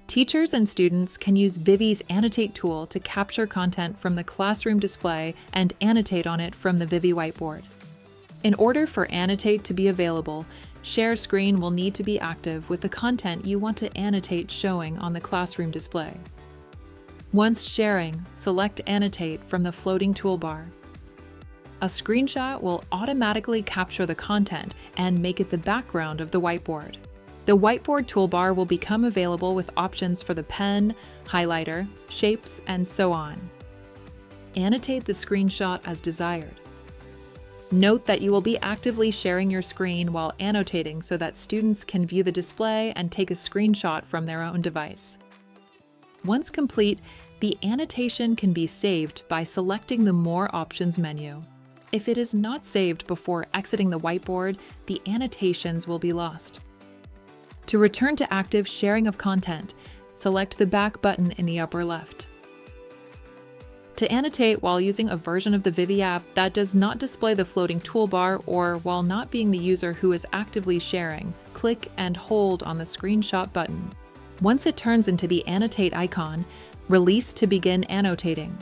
Teachers and students can use Vivi's Annotate tool to capture content from the classroom display and annotate on it from the Vivi Whiteboard. In order for Annotate to be available, Share Screen will need to be active with the content you want to annotate showing on the classroom display. Once sharing, select Annotate from the floating toolbar. A screenshot will automatically capture the content and make it the background of the whiteboard. The whiteboard toolbar will become available with options for the pen, highlighter, shapes, and so on. Annotate the screenshot as desired. Note that you will be actively sharing your screen while annotating so that students can view the display and take a screenshot from their own device. Once complete, the annotation can be saved by selecting the More Options menu. If it is not saved before exiting the whiteboard, the annotations will be lost. To return to active sharing of content, select the back button in the upper left. To annotate while using a version of the Vivi app that does not display the floating toolbar or while not being the user who is actively sharing, click and hold on the screenshot button. Once it turns into the Annotate icon, release to begin annotating.